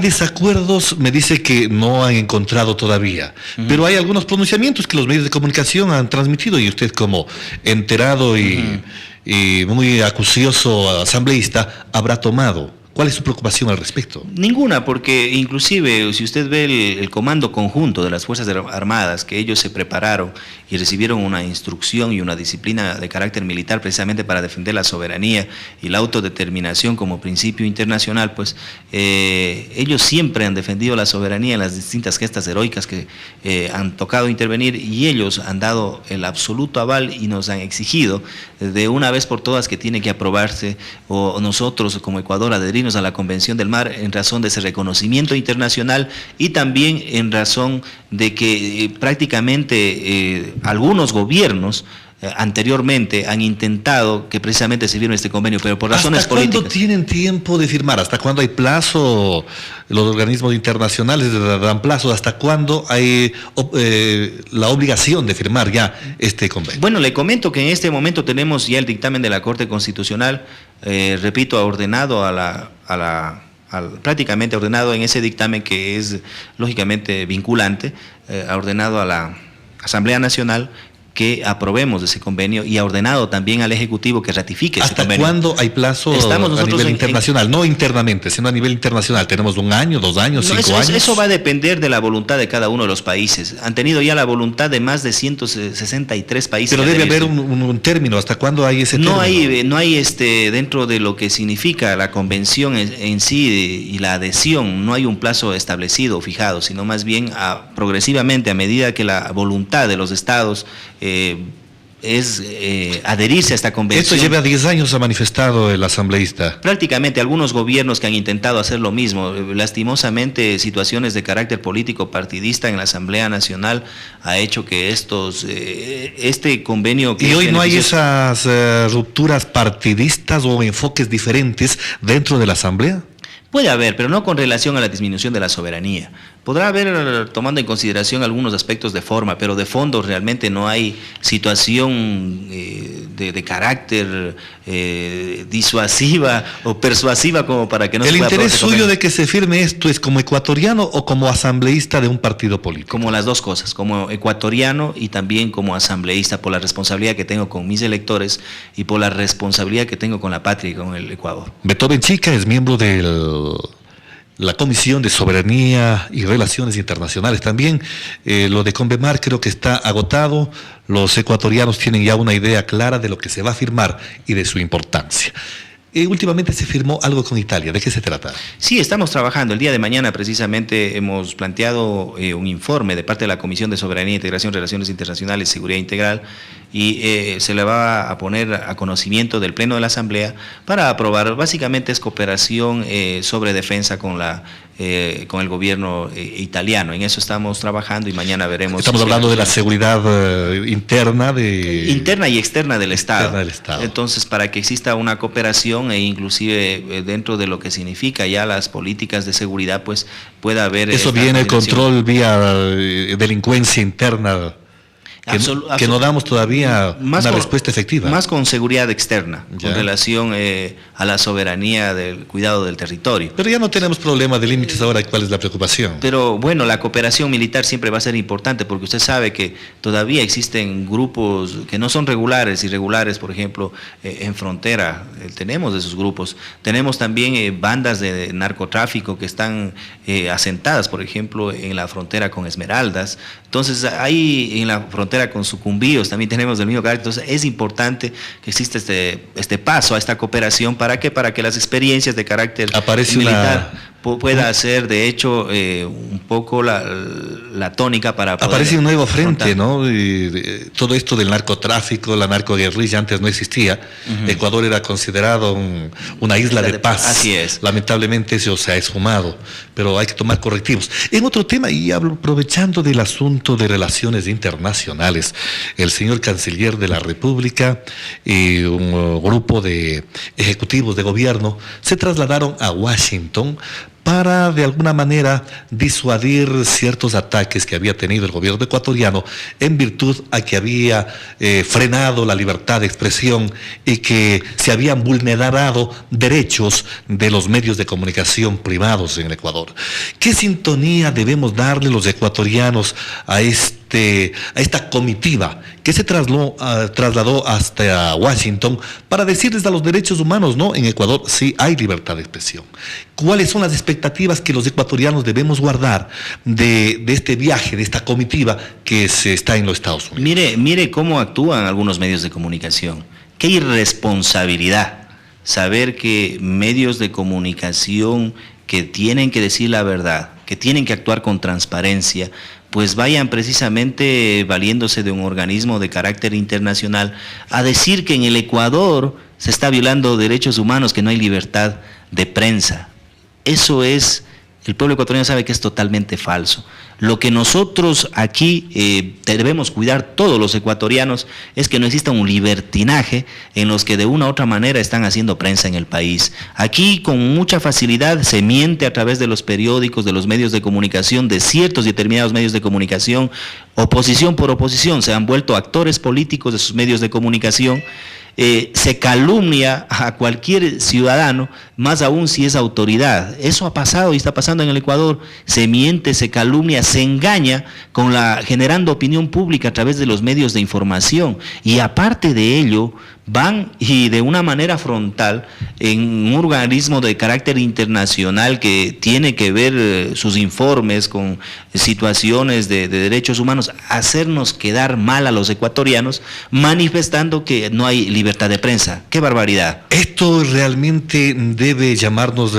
desacuerdos, me dice que no han encontrado todavía, pero hay algunos pronunciamientos que los medios de comunicación han transmitido y usted como enterado y muy acucioso asambleísta habrá tomado. ¿Cuál es su preocupación al respecto? Ninguna, porque inclusive si usted ve el comando conjunto de las Fuerzas Armadas, que ellos se prepararon y recibieron una instrucción y una disciplina de carácter militar precisamente para defender la soberanía y la autodeterminación como principio internacional, pues ellos siempre han defendido la soberanía en las distintas gestas heroicas que han tocado intervenir, y ellos han dado el absoluto aval y nos han exigido de una vez por todas que tiene que aprobarse, o nosotros como Ecuador adherirnos a la Convención del Mar en razón de ese reconocimiento internacional, y también en razón de que prácticamente algunos gobiernos anteriormente han intentado que precisamente se firme este convenio, pero por razones políticas. ¿Hasta cuándo tienen tiempo de firmar? ¿Hasta cuándo hay plazo? Los organismos internacionales dan plazo. ¿Hasta cuándo hay la obligación de firmar ya este convenio? Bueno, le comento que en este momento tenemos ya el dictamen de la Corte Constitucional, repito, ha ordenado prácticamente ordenado en ese dictamen, que es lógicamente vinculante, ha ordenado a la Asamblea Nacional que aprobemos ese convenio, y ha ordenado también al Ejecutivo que ratifique ese convenio. ¿Hasta cuándo hay plazo a nivel internacional? No internamente, sino a nivel internacional. ¿Tenemos 1 año, 2 años, 5 años? Eso va a depender de la voluntad de cada uno de los países. Han tenido ya la voluntad de más de 163 países. Pero debe haber un término. ¿Hasta cuándo hay ese término? No hay dentro de lo que significa la convención en sí y la adhesión, no hay un plazo establecido o fijado, sino más bien progresivamente, a medida que la voluntad de los estados es adherirse a esta convención. Esto lleva 10 años, ha manifestado el asambleísta. Prácticamente algunos gobiernos que han intentado hacer lo mismo. Lastimosamente, situaciones de carácter político partidista en la Asamblea Nacional ha hecho que este convenio... ¿Y hoy no hay esas rupturas partidistas o enfoques diferentes dentro de la Asamblea? Puede haber, pero no con relación a la disminución de la soberanía. Podrá haber, tomando en consideración algunos aspectos de forma, pero de fondo realmente no hay situación de carácter disuasiva o persuasiva como para que no se pueda aprobar. ¿El interés suyo de que se firme esto es como ecuatoriano o como asambleísta de un partido político? Como las dos cosas, como ecuatoriano y también como asambleísta, por la responsabilidad que tengo con mis electores y por la responsabilidad que tengo con la patria y con el Ecuador. Beethoven Chica es miembro de la Comisión de Soberanía y Relaciones Internacionales. También lo de Convemar creo que está agotado. Los ecuatorianos tienen ya una idea clara de lo que se va a firmar y de su importancia. Últimamente se firmó algo con Italia. ¿De qué se trata? Sí, estamos trabajando. El día de mañana precisamente hemos planteado un informe de parte de la Comisión de Soberanía, Integración, Relaciones Internacionales y Seguridad Integral, y se le va a poner a conocimiento del Pleno de la Asamblea para aprobar. Básicamente es cooperación sobre defensa con el gobierno italiano. En eso estamos trabajando y mañana veremos. Estamos hablando de la seguridad interna y externa del Estado. Entonces, para que exista una cooperación e inclusive dentro de lo que significa ya las políticas de seguridad, pues pueda haber... Eso viene el control vía delincuencia interna. Que no damos todavía una respuesta efectiva. Más con seguridad externa, con relación a la soberanía del cuidado del territorio. Pero ya no tenemos problema de límites ahora. ¿Cuál es la preocupación? Pero bueno, la cooperación militar siempre va a ser importante, porque usted sabe que todavía existen grupos que no son regulares, irregulares, por ejemplo, en frontera. Tenemos esos grupos. Tenemos también bandas de narcotráfico que están asentadas, por ejemplo, en la frontera con Esmeraldas. Entonces, ahí en la frontera con Sucumbíos también tenemos el mismo carácter. Entonces es importante que exista este paso a esta cooperación. ¿Para qué? Para que las experiencias de carácter militar pueda hacer, de hecho, un poco la tónica para poder... Aparece un nuevo frente, ¿no? Todo esto del narcotráfico, la narcoguerrilla antes no existía. Ecuador era considerado una isla de paz. Así es. Lamentablemente eso se ha esfumado, pero hay que tomar correctivos. En otro tema, y aprovechando del asunto de relaciones internacionales, el señor canciller de la República y un grupo de ejecutivos de gobierno se trasladaron a Washington para de alguna manera disuadir ciertos ataques que había tenido el gobierno ecuatoriano en virtud a que había frenado la libertad de expresión y que se habían vulnerado derechos de los medios de comunicación privados en el Ecuador. ¿Qué sintonía debemos darle los ecuatorianos a esta comitiva que se trasladó hasta Washington para decirles a los derechos humanos, ¿no? En Ecuador sí hay libertad de expresión. ¿Cuáles son las expectativas que los ecuatorianos debemos guardar de este viaje, de esta comitiva que se está en los Estados Unidos? Mire cómo actúan algunos medios de comunicación. Qué irresponsabilidad saber que medios de comunicación que tienen que decir la verdad, que tienen que actuar con transparencia, pues vayan precisamente valiéndose de un organismo de carácter internacional a decir que en el Ecuador se está violando derechos humanos, que no hay libertad de prensa. Eso es, el pueblo ecuatoriano sabe que es totalmente falso. Lo que nosotros aquí debemos cuidar todos los ecuatorianos es que no exista un libertinaje en los que de una u otra manera están haciendo prensa en el país. Aquí con mucha facilidad se miente a través de los periódicos, de los medios de comunicación, de ciertos determinados medios de comunicación, oposición por oposición, se han vuelto actores políticos de sus medios de comunicación. Se calumnia a cualquier ciudadano, más aún si es autoridad. Eso ha pasado y está pasando en el Ecuador. Se miente, se calumnia, se engaña generando opinión pública a través de los medios de información. Y aparte de ello, van y de una manera frontal en un organismo de carácter internacional que tiene que ver sus informes con situaciones de derechos humanos, hacernos quedar mal a los ecuatorianos, manifestando que no hay libertad de prensa. ¡Qué barbaridad! Esto realmente debe llamarnos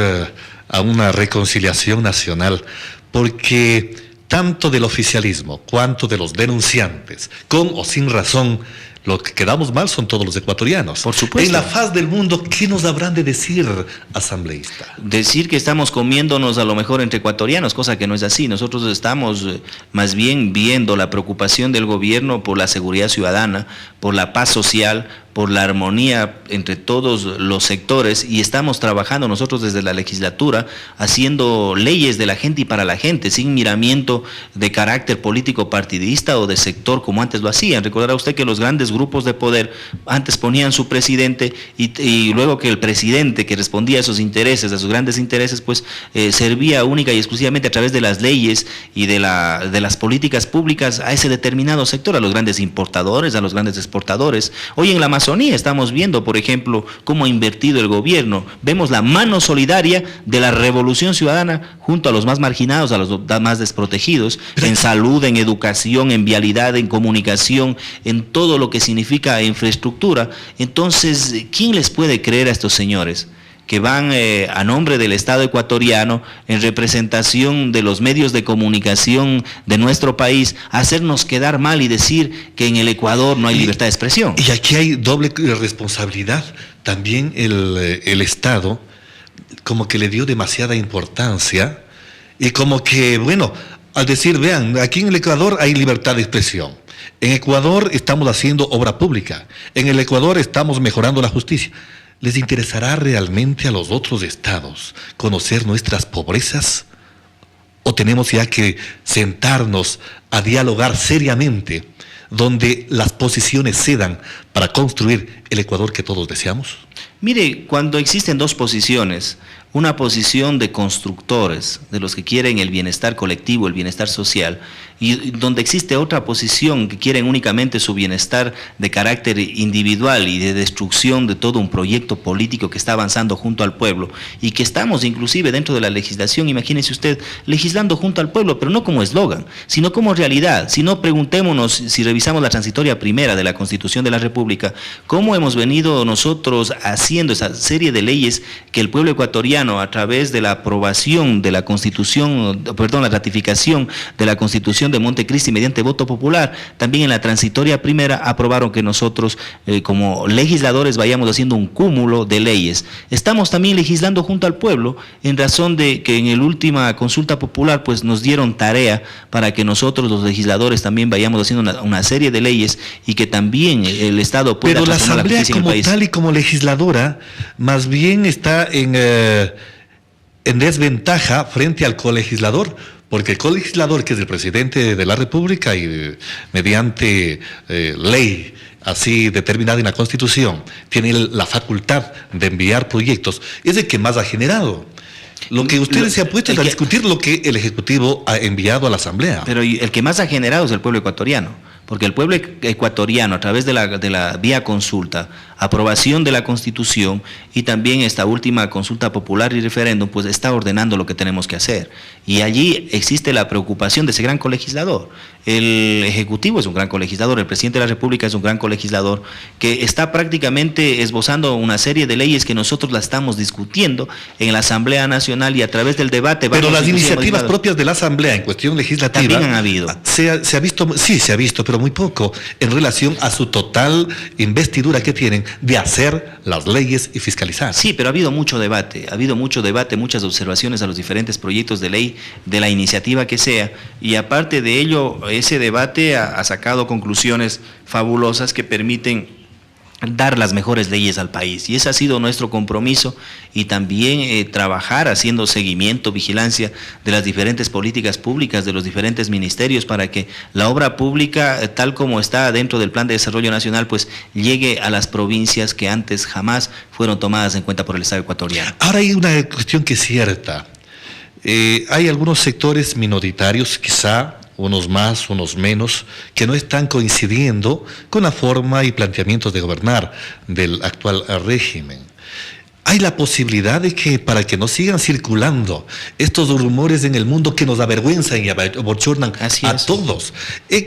a una reconciliación nacional, porque tanto del oficialismo cuanto de los denunciantes, con o sin razón, los que quedamos mal son todos los ecuatorianos. Por supuesto. En la faz del mundo, ¿qué nos habrán de decir, asambleísta? Decir que estamos comiéndonos a lo mejor entre ecuatorianos, cosa que no es así. Nosotros estamos más bien viendo la preocupación del gobierno por la seguridad ciudadana, por la paz social, por la armonía entre todos los sectores, y estamos trabajando nosotros desde la legislatura haciendo leyes de la gente y para la gente, sin miramiento de carácter político partidista o de sector como antes lo hacían. Recordará usted que los grandes grupos de poder antes ponían su presidente y luego que el presidente que respondía a esos intereses, a sus grandes intereses, pues servía única y exclusivamente a través de las leyes y de las políticas públicas a ese determinado sector, a los grandes importadores, a los grandes exportadores. Hoy en la Amazonía estamos viendo, por ejemplo, cómo ha invertido el gobierno. Vemos la mano solidaria de la revolución ciudadana junto a los más marginados, a los más desprotegidos, en salud, en educación, en vialidad, en comunicación, en todo lo que significa infraestructura. Entonces, ¿quién les puede creer a estos señores que van a nombre del Estado ecuatoriano, en representación de los medios de comunicación de nuestro país, a hacernos quedar mal y decir que en el Ecuador no hay libertad de expresión? Y aquí hay doble responsabilidad. También el Estado como que le dio demasiada importancia y como que, bueno, al decir, vean, aquí en el Ecuador hay libertad de expresión. En Ecuador estamos haciendo obra pública. En el Ecuador estamos mejorando la justicia. ¿Les interesará realmente a los otros estados conocer nuestras pobrezas? ¿O tenemos ya que sentarnos a dialogar seriamente donde las posiciones cedan para construir el Ecuador que todos deseamos? Mire, cuando existen dos posiciones, una posición de constructores, de los que quieren el bienestar colectivo, el bienestar social, y donde existe otra posición que quieren únicamente su bienestar de carácter individual y de destrucción de todo un proyecto político que está avanzando junto al pueblo, y que estamos inclusive dentro de la legislación, imagínese usted, legislando junto al pueblo, pero no como eslogan, sino como realidad. Si no, preguntémonos, si revisamos la transitoria primera de la Constitución de la República, cómo hemos venido nosotros haciendo esa serie de leyes que el pueblo ecuatoriano, a través de la aprobación de la Constitución, la ratificación de la Constitución de Montecristi mediante voto popular, también en la transitoria primera aprobaron que nosotros como legisladores vayamos haciendo un cúmulo de leyes. Estamos también legislando junto al pueblo en razón de que en la última consulta popular pues nos dieron tarea para que nosotros los legisladores también vayamos haciendo una serie de leyes y que también el Estado pueda transformar la justicia en el país. Pero la Asamblea como tal y como legisladora más bien está en desventaja frente al colegislador, porque el colegislador, que es el presidente de la República y mediante ley así determinada en la Constitución, tiene la facultad de enviar proyectos, es el que más ha generado. Lo que ustedes se han puesto es a discutir lo que el Ejecutivo ha enviado a la Asamblea. Pero el que más ha generado es el pueblo ecuatoriano, porque el pueblo ecuatoriano, a través de la vía consulta, aprobación de la Constitución y también esta última consulta popular y referéndum, pues está ordenando lo que tenemos que hacer. Y allí existe la preocupación de ese gran colegislador. El Ejecutivo es un gran colegislador, el presidente de la República es un gran colegislador, que está prácticamente esbozando una serie de leyes que nosotros la estamos discutiendo en la Asamblea Nacional y a través del debate. Pero las iniciativas propias de la Asamblea en cuestión legislativa también han habido. Se ha visto, sí, se ha visto, pero muy poco en relación a su total investidura que tienen de hacer las leyes y fiscalizar. Sí, pero ha habido mucho debate, muchas observaciones a los diferentes proyectos de ley, de la iniciativa que sea, y aparte de ello, ese debate ha sacado conclusiones fabulosas que permiten dar las mejores leyes al país, y ese ha sido nuestro compromiso, y también trabajar haciendo seguimiento, vigilancia de las diferentes políticas públicas, de los diferentes ministerios, para que la obra pública, tal como está dentro del Plan de Desarrollo Nacional, pues llegue a las provincias que antes jamás fueron tomadas en cuenta por el Estado ecuatoriano. Ahora hay una cuestión que es cierta. Hay algunos sectores minoritarios, quizá unos más, unos menos, que no están coincidiendo con la forma y planteamientos de gobernar del actual régimen. Hay la posibilidad de que, para que no sigan circulando estos rumores en el mundo que nos avergüenzan y abochornan a todos,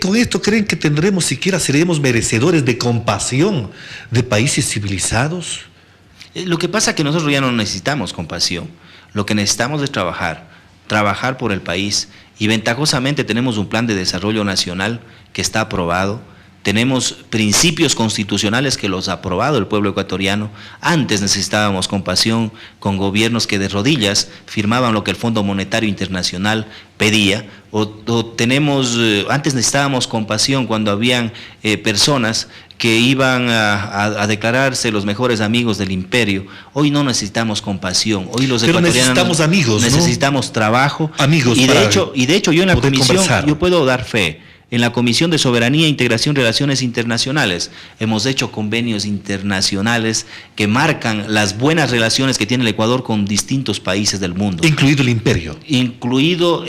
con esto creen que seremos merecedores de compasión de países civilizados. Lo que pasa es que nosotros ya no necesitamos compasión, lo que necesitamos es trabajar por el país, y ventajosamente tenemos un plan de desarrollo nacional que está aprobado, tenemos principios constitucionales que los ha aprobado el pueblo ecuatoriano. Antes necesitábamos compasión con gobiernos que de rodillas firmaban lo que el Fondo Monetario Internacional pedía, antes necesitábamos compasión cuando habían personas que iban a declararse los mejores amigos del imperio. Hoy no necesitamos compasión, hoy los ecuatorianos necesitamos amigos, necesitamos trabajo, amigos, y de hecho yo en la comisión yo puedo dar fe. En la Comisión de Soberanía, Integración y Relaciones Internacionales hemos hecho convenios internacionales que marcan las buenas relaciones que tiene el Ecuador con distintos países del mundo. Incluido el imperio. Incluido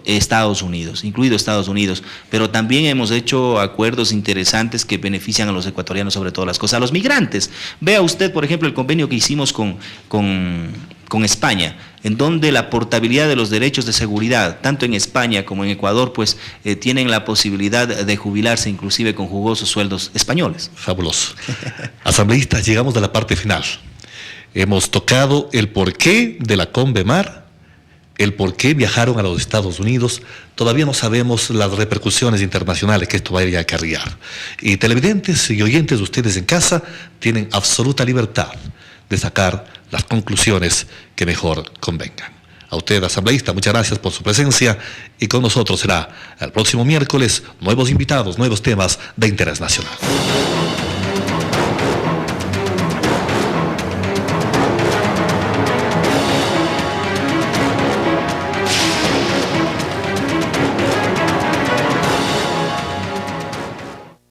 Estados Unidos, pero también hemos hecho acuerdos interesantes que benefician a los ecuatorianos sobre todas las cosas, a los migrantes. Vea usted, por ejemplo, el convenio que hicimos con España, en donde la portabilidad de los derechos de seguridad, tanto en España como en Ecuador, pues tienen la posibilidad de jubilarse inclusive con jugosos sueldos españoles. Fabuloso. Asambleístas, llegamos a la parte final. Hemos tocado el porqué de la Convemar, el porqué viajaron a los Estados Unidos. Todavía no sabemos las repercusiones internacionales que esto vaya a acarrear. Y televidentes y oyentes de ustedes en casa tienen absoluta libertad de sacar las conclusiones que mejor convengan. A usted, asambleísta, muchas gracias por su presencia, y con nosotros será el próximo miércoles nuevos invitados, nuevos temas de interés nacional.